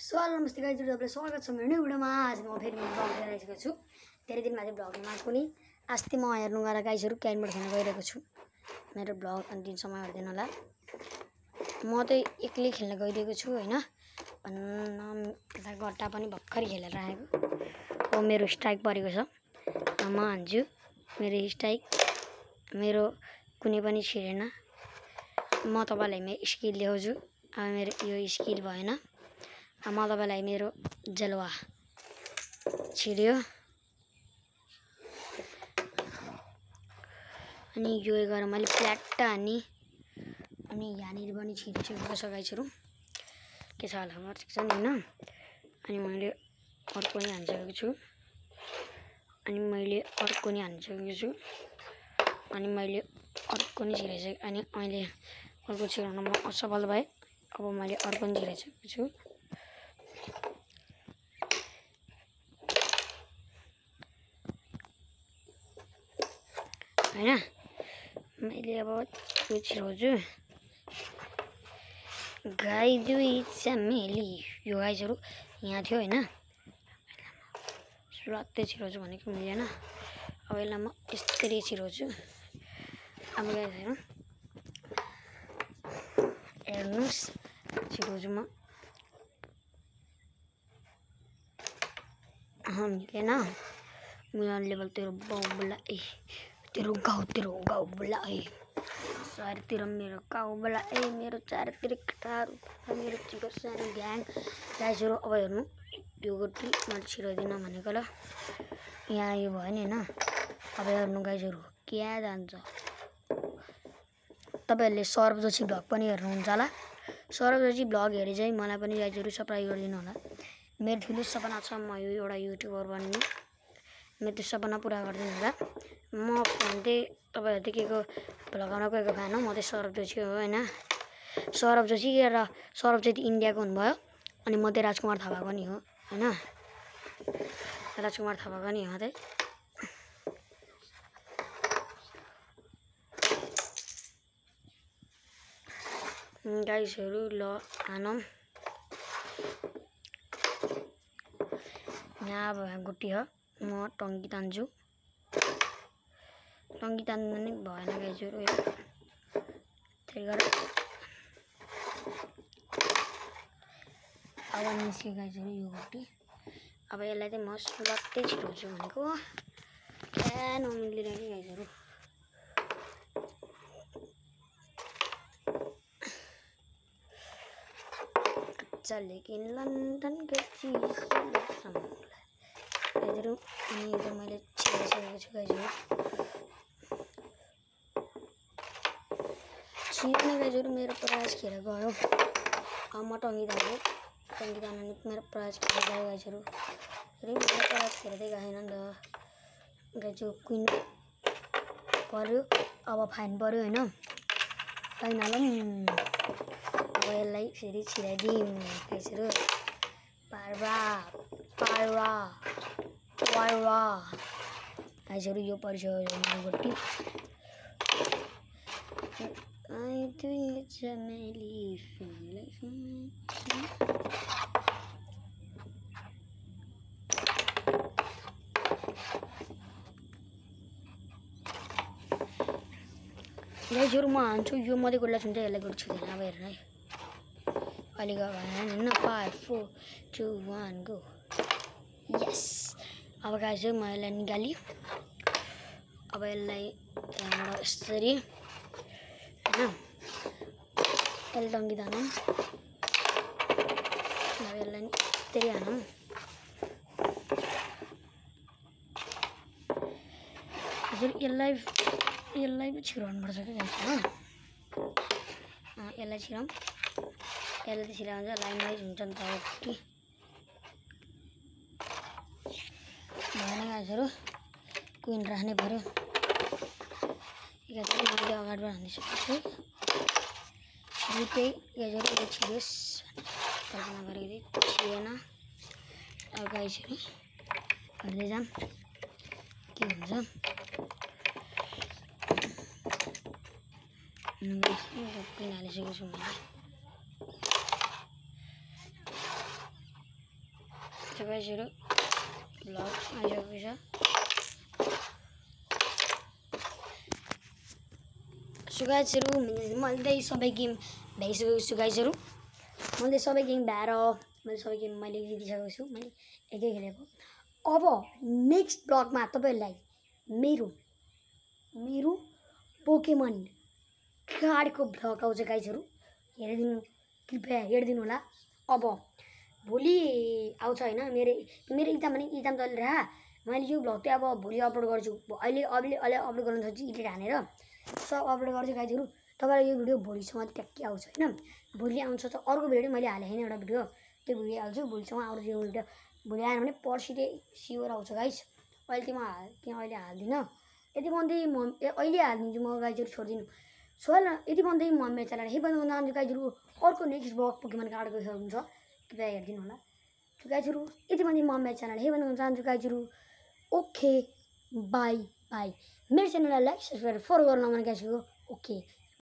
नमस्ते गाइज, तपाईँलाई स्वागत छ मेरो न्यू भिडियोमा। आज म फेरि ब्लग लिएर आइसकेको छु। धेरै दिनमा चाहिँ ब्लग लिन पनि अस्ति म हेर्नु गएर गाइजहरू क्यानबाट खेल्न गइरहेको छु। मेरो ब्लग अन्तिम समय हेर्दैन होला। म चाहिँ एक्लै खेल्न गइरहेको छु हैन। गट्टा पनि भर्खरै खेलेर आएको। हो मेरो स्ट्राइक परेको छ। म हान्छु। मेरो स्ट्राइक मेरो कुनै पनि छिरेन। म तपाईलाई मेरो स्किल देखाउँछु। अब मेरो यो स्किल भएन। म तपाईलाई मेरो जलवा छिर्यो। अनि यो गरेर मैले प्ल्याट्टा हानी अनि यहाँनिर पनि छिरिसकेको छ गाइसहरु। के छ होला ठिक छ नि हैन। अनि मैले अर्को नि हानिसकेको छु। अनि मैले अर्को नि हानिसकेको छु। अनि मैले अर्को नि छिराइसकेको। अनि अहिले अर्को छिराउन म असफल भए। अब मैले अर्को नि छिराइसकेको छु। हैन मैले अब यो छिराउँछु। गाई दुई चमेली यो गाइसहरु यहाँ थियो हैन। सुरत्तै छिराउँछु भनेको मिलेन। अब यसलाई म यसरी छिराउँछु। अब गाइसहरु हेर्नुस् छिराउँछु म। मिलेन। मेरो लेभल तेरो बाउबला तेरो गाउँ बुलाए चारतिर मेरो गाउँ बुलाए मेरो चारतिर केटाहरु मेरो चिको सानो ग्याङ गाइसहरु। अब हेर्नु यो गोटी मैले छिराइदिन भनेको ल यहाँ यो भयो नि हैन। अब हेर्नु गाइसहरु क्या जान्छ। तपाईहरुले सौरभ जोशी ब्लग पनि हेर्नुहुन्छ होला। सौरभ जोशी ब्लग हेरे चाहिँ मलाई पनि गाइसहरु सब्स्क्राइब गरिदिनु होला। मेरो ठुलो सपना छ म एउटा युट्युबर बन्ने। मेरो त्यो सपना पूरा गरिदिनु होला। म भन्दै तपाईहरु देखेको भ्लगाउन गएको फ्यान हो। म चाहिँ सौरभ जोशी हो हैन। सौरभ जोशी र सौरभ चाहिँ इन्डियाको हुनुभयो। अनि म चाहिँ राजकुमार थापाको नि हो हैन। राजकुमार थापाको नि हो चाहिँ। गाइसहरु ल हानम। यहाँ अब गुटी हो। म टंकी तान्छु। टंकी तान्नु नि भएन गाइसहरु। त्यही गरे अब निस्क्यो गाइसहरु यो गुटी। अब यसलाई चाहिँ म सुलत्तै छिराउँछु भनेको। क्या नमिल्दैन कि गाइसहरु। अच्छा लेकिन लन्डन के चीज गाइसहरु। अनि यो मैले छिराइसकेको छु गाइसहरु। छिर्ने गाइसहरु मेरो प्रयास खेर गयो। अब म टंकी तान्छु। टंकी तान्नु मेरो प्रयास खेर गयो गाइसहरु। मेरो प्रयास खेर्दै गएन नि त गाइसहरु। क्वीन पर्यो। अब फाइन पर्यो हैन। फाइन हालौं। अब यसलाई फेरि छिराइदिम गाइसहरु। पारवा गाइसहरु यो परिसक्यो मेरो गोटी। आई दुई चमेली गाइसहरु म हान्छु। यो मधे गोडला छुन्छ यसलाई गोड छिर्दैन। अब हेर्नु है। अलि गयो भएन। 5 4 2 1 गो। यस। अब गाइसहरु म यसलाई निकाली। अब यसलाई यहाँबाट यसरी हैन यसलाई टंकी तानौं। अब यसलाई यसरी हानौं। हजुर यसलाई पो छिराउनु पर्छ के गाइसहरु। यसलाई छिराउँ। यसले छिराउँछ लाइन वाइज हुन्छ नि त गोटी। भएन गाइसहरु। क्वीन राख्नै पर्यो। गाइसहरु मैले अगाडि हानिसकेको छु। दुईटै गाइसहरु यो छिर्योस्। कल्पना गरेको थिएँ छिरेन। अब गाइसहरु हेर्दै जाम के हुन्छ। क्वीन हालिसकेको छु मैले। सो गाइजहरु ब्लग आइसकेको छ सो गाइजहरु मैले सबै गेम भ्याइसकेको छु गाइजहरु मैले सबै गेम भ्याएर मैले सबै गेम मैले जितिसकेको छु मैले एकै खेलेको अब नेक्स्ट ब्लगमा तपाईहरुलाई मेरो पोकेमन कार्डको ब्लग आउँछ गाइजहरु हेरिदिनु कृपया हेरिदिनु होला अब भोलि आउँछ हैन मेरो एक्जाम चलिरहा मैले यो ब्लग चाहिँ अब भोलि अपलोड गर्छु अहिले अपलोड गर्न सक्छु एडिट हानेर सब अपलोड गर्छु गाइजहरु तपाईलाई यो भिडियो भोलिसम्म ट्याक्कै आउँछ हैन भोलि आउँछ त अर्को भिडियो मैले हाले हैन एउटा भिडियो त्यो भिडियो हाल्छु भोलिसम्म आउँछ यो भिडियो भोलि आएन भने पर्सि चाहिँ सियोर आउँछ गाइस अहिले चाहिँ म अहिले हाल्दिन यति भन्दै म अहिले हाल्दिन्छु म गाइजहरु छोड्दिनु सो यति भन्दै म मेरो च्यानल हे बन्द चाहन्छु गाइजहरु अर्को नेक्स्ट ब्लग पोकेमन कार्डको हुन्छ कृपया हेरिदिनु होला सो गाइजहरु यति भन्दै म मेरो च्यानल हे बन्द चाहन्छु गाइजहरु ओके बाई बाई मेरो च्यानललाई लाइक सब्स्क्राइब फलो गर्न नबिर्सनु गाइजहरु ओके